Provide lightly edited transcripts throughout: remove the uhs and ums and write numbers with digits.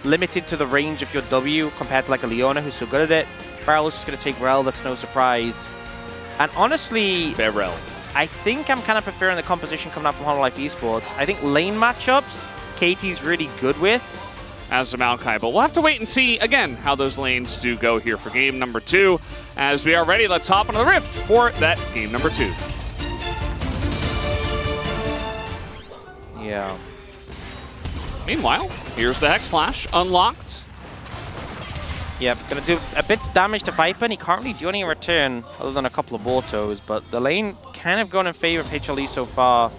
limited to the range of your W compared to like a Leona who's so good at it. Beryl is just going to take Rel, that's no surprise. And honestly, Beryl. I think I'm kind of preferring the composition coming out from Hololive Esports. I think lane matchups, KT's really good with. As a Maokai, but we'll have to wait and see, again, how those lanes do go here for game number 2. As we are ready, let's hop into the Rift for that game number 2. Yeah. Meanwhile, here's the Hex Flash, unlocked. Yep, gonna do a bit damage to Viper, and he can't really do any in return other than a couple of Bortos, but the lane kind of going in favor of HLE so far,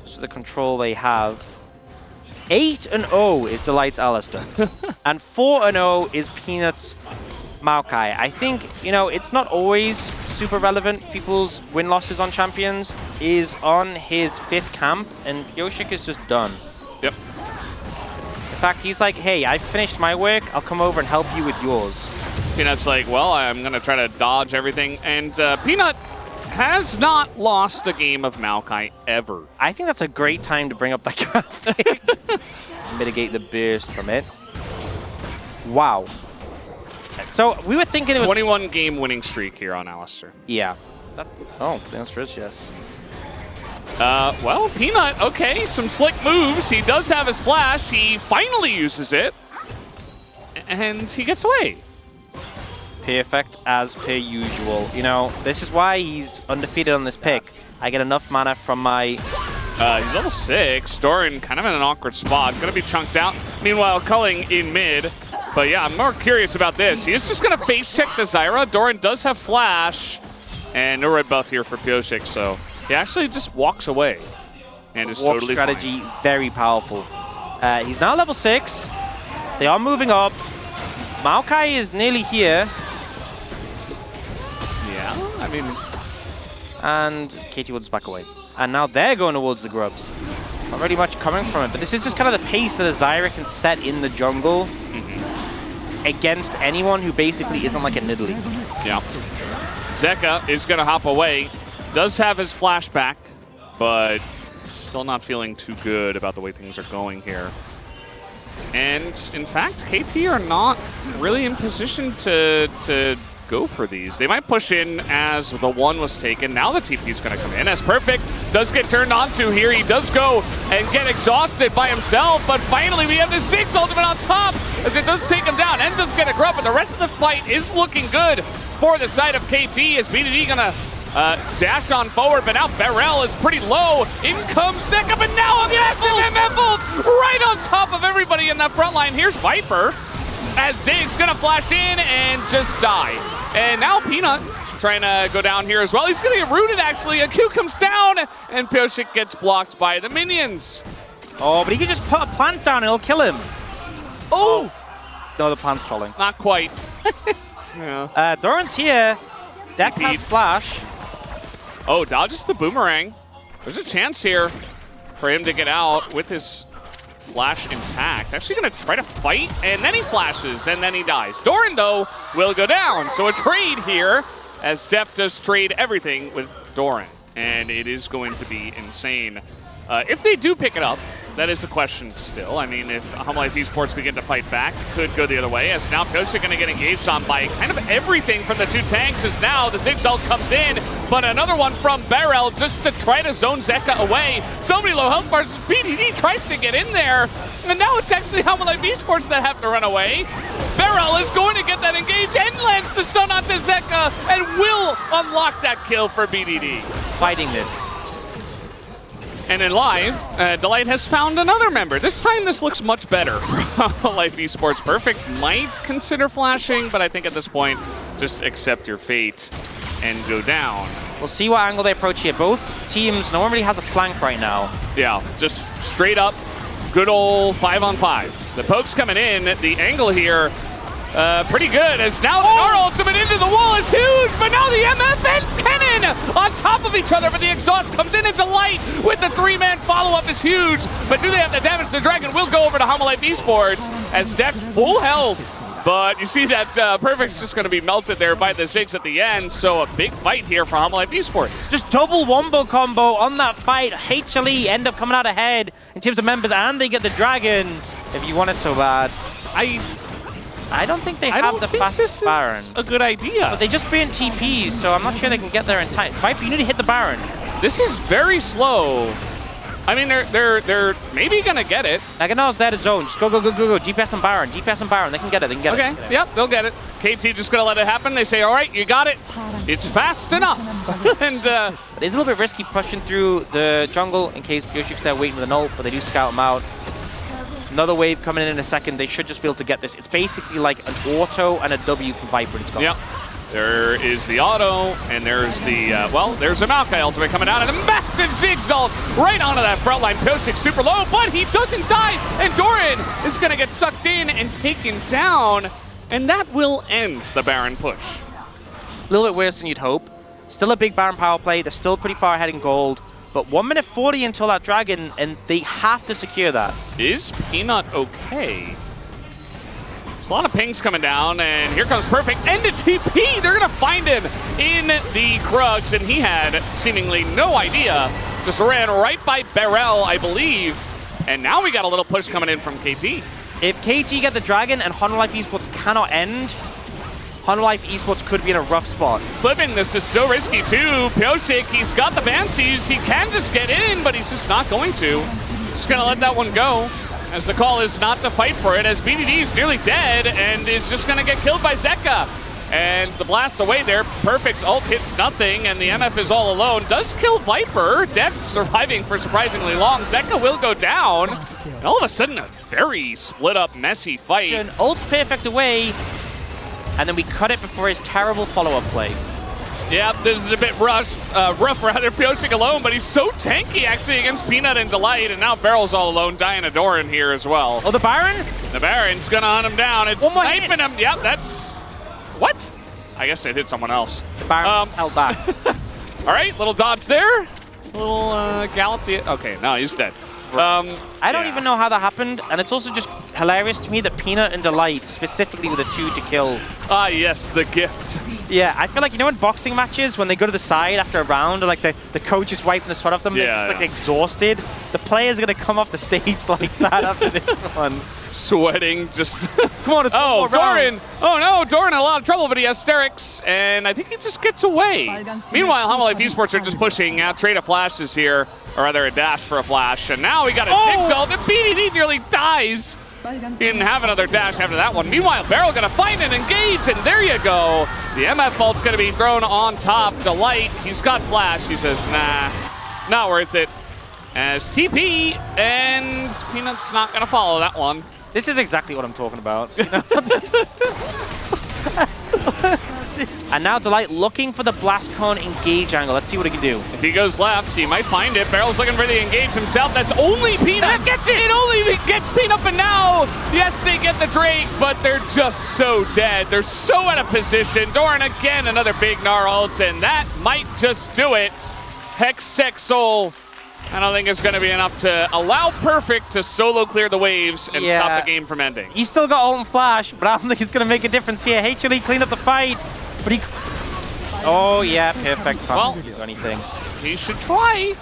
just with the control they have. 8-0 is Delight's Alistair, and 4-0 is Peanut's Maokai. I think, you know, it's not always super relevant. People's win-losses on champions is on his 5th camp, and Yoshik is just done. Yep. In fact, he's like, hey, I finished my work, I'll come over and help you with yours. Peanut's like, well, I'm going to try to dodge everything, and Peanut has not lost a game of Maokai ever. I think that's a great time to bring up that graphic. Mitigate the burst from it. Wow. So we were thinking it was 21 game winning streak here on Alistair. Yeah. Oh, the answer is yes. Well, Peanut, okay, some slick moves. He does have his flash. He finally uses it. And he gets away. Perfect as per usual. You know, this is why he's undefeated on this pick. I get enough mana from my... he's level 6. Doran kind of in an awkward spot. Going to be chunked out. Meanwhile, Culling in mid. But yeah, I'm more curious about this. He is just going to face check the Zyra. Doran does have flash. And no red buff here for Pioshik, so he actually just walks away. And is Warp totally strategy, fine. very powerful. He's now level 6. They are moving up. Maokai is nearly here. Yeah, I mean... And KT Woods back away. And now they're going towards the Grubs. Not really much coming from it, but this is just kind of the pace that a Zyra can set in the jungle against anyone who basically isn't like a Nidalee. Yeah. Zeka is going to hop away. Does have his flashback, but still not feeling too good about the way things are going here. And in fact, KT are not really in position to go for these. They might push in as the 1 was taken. Now the TP is going to come in as Perfect does get turned onto here. He does go and get exhausted by himself, but finally we have the 6 ultimate on top as it does take him down and does get a grub, but the rest of the fight is looking good for the side of KT as BDD going to dash on forward, but now Beryl is pretty low. In comes Zeka, but now the massive right on top of everybody in that front line. Here's Viper as Zig's gonna flash in and just die. And now Peanut trying to go down here as well. He's gonna get rooted actually. A Q comes down and Pioshik gets blocked by the minions. Oh, but he can just put a plant down and it'll kill him. Oh! No, the plant's trolling. Not quite. Yeah. Doran's here. Deck has flash. Oh, dodges the boomerang. There's a chance here for him to get out with his flash intact. Actually going to try to fight, and then he flashes, and then he dies. Doran, though, will go down. So a trade here, as Steph does trade everything with Doran. And it is going to be insane. If they do pick it up, that is the question still. I mean, if Hololive Esports begin to fight back, could go the other way. As now Pioshik going to get engaged on by kind of everything from the 2 tanks as now the Zigzag comes in. But another one from Beryl just to try to zone Zeka away. So many low health bars. BDD tries to get in there. And now it's actually Hololive Esports that have to run away. Beryl is going to get that engage and lands the stun onto Zeka and will unlock that kill for BDD. Fighting this. And in live, Delight has found another member. This time, this looks much better. Life Esports Perfect might consider flashing, but I think at this point, just accept your fate and go down. We'll see what angle they approach here. Both teams, no one really has a flank right now. Yeah, just straight up, good old 5-on-5. The pokes coming in, the angle here, pretty good, as now our ultimate into the wall is huge, but now the MF and Kennen on top of each other, but the exhaust comes in, and Delight with the 3-man follow-up is huge, but do they have the damage? The Dragon will go over to Hololive Esports as Deft full health, but you see that Perfect's just going to be melted there by the Ziggs at the end, so a big fight here for Hololive Esports. Just double wombo combo on that fight. HLE end up coming out ahead in terms of members, and they get the Dragon. If you want it so bad. I don't think they have the fastest Baron. A good idea. But they just burnt TPs, so I'm not sure they can get there in time. Viper, you need to hit the Baron. This is very slow. I mean, they're maybe gonna get it. Nagano's there to zone. Just go. DPS and Baron. DPS and Baron. They can get it. They can get it. Okay. Yep, they'll get it. KT just gonna let it happen. They say, all right, you got it. It's fast enough. And it's a little bit risky pushing through the jungle in case Pioshik's there waiting with an ult, but they do scout him out. Another wave coming in a second. They should just be able to get this. It's basically like an auto and a W from Viper. It's gone. Yep. There is the auto, and there's the, there's a Maokai ultimate coming out, and a massive Zigzag right onto that front line. Pioshik super low, but he doesn't die, and Doran is going to get sucked in and taken down, and that will end the Baron push. A little bit worse than you'd hope. Still a big Baron power play. They're still pretty far ahead in gold. But 1 minute 40 until that dragon, and they have to secure that. Is Peanut okay? There's a lot of pings coming down, and here comes Perfect. And a TP! They're going to find him in the Krugs, and he had seemingly no idea. Just ran right by Beryl, I believe. And now we got a little push coming in from KT. If KT get the dragon and Honor Life Esports cannot end, Honor Life Esports could be in a rough spot. Flipping, this is so risky too. Pioshik, he's got the Banshees. He can just get in, but he's just not going to. Just gonna let that one go, as the call is not to fight for it, as BDD is nearly dead and is just gonna get killed by Zeka. And the blast away there, Perfect's ult hits nothing, and the MF is all alone. Does kill Viper, Death surviving for surprisingly long. Zeka will go down, and all of a sudden a very split up, messy fight. Ult's perfect away, and then we cut it before his terrible follow-up play. Yeah, this is a bit rough rather, Pioshik alone, but he's so tanky actually against Peanut and Delight, and now Barrel's all alone, dying Adoran here as well. Oh, the Baron? The Baron's gonna hunt him down. It's sniping him. Yep, that's... What? I guess it hit someone else. The Baron held back. All right, little dodge there. A little gallop. Okay, no, he's dead. I don't even know how that happened, and it's also just hilarious to me that Peanut and Delight specifically were the 2 to kill. Ah, yes, the gift. Yeah, I feel like, you know in boxing matches, when they go to the side after a round, and like the coach is wiping the sweat off them, they're just like exhausted. The players are going to come off the stage like that after this one. Sweating, just... Come on, it's oh, Doran! Oh no, Doran in a lot of trouble, but he has Sterix, and I think he just gets away. Meanwhile, Honor Life Esports are just pushing out. Trade of flashes here, or rather a dash for a flash, and now we got a Pixel, and BDD nearly dies. He didn't have another dash after that one. Meanwhile, Beryl gonna find and engage, and there you go. The MF ult's gonna be thrown on top. Delight, he's got flash. He says, nah, not worth it. As TP, and Peanut's not gonna follow that one. This is exactly what I'm talking about. And now Delight looking for the Blast Cone engage angle. Let's see what he can do. If he goes left, he might find it. Barrel's looking for the engage himself. That's only Peanut. That gets it! It only gets Peanut, but now, yes, they get the Drake, but they're just so dead. They're so out of position. Doran again, another big Gnar ult, and that might just do it. Hex Tech Soul, I don't think it's going to be enough to allow Perfect to solo clear the waves and stop the game from ending. He's still got ult and flash, but I don't think it's going to make a difference here. HLE cleaned up the fight, but he... Oh, yeah, Perfect. Can't do anything. He should try.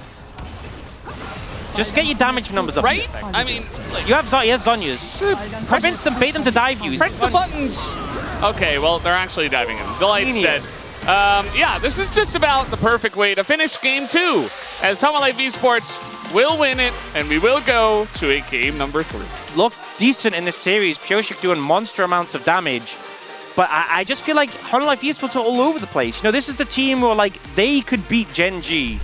Just get your damage numbers up. Right? I mean... You have Zhonya's. Convince them, bait them to dive you. Press the buttons. Okay, well, they're actually diving him. Delight's dead. Yeah, this is just about the perfect way to finish game 2, as Honor Life Esports will win it, and we will go to a game number 3. Look decent in this series. Pioshik doing monster amounts of damage, but I just feel like Honor Life Esports are all over the place. You know, this is the team where, like, they could beat Gen G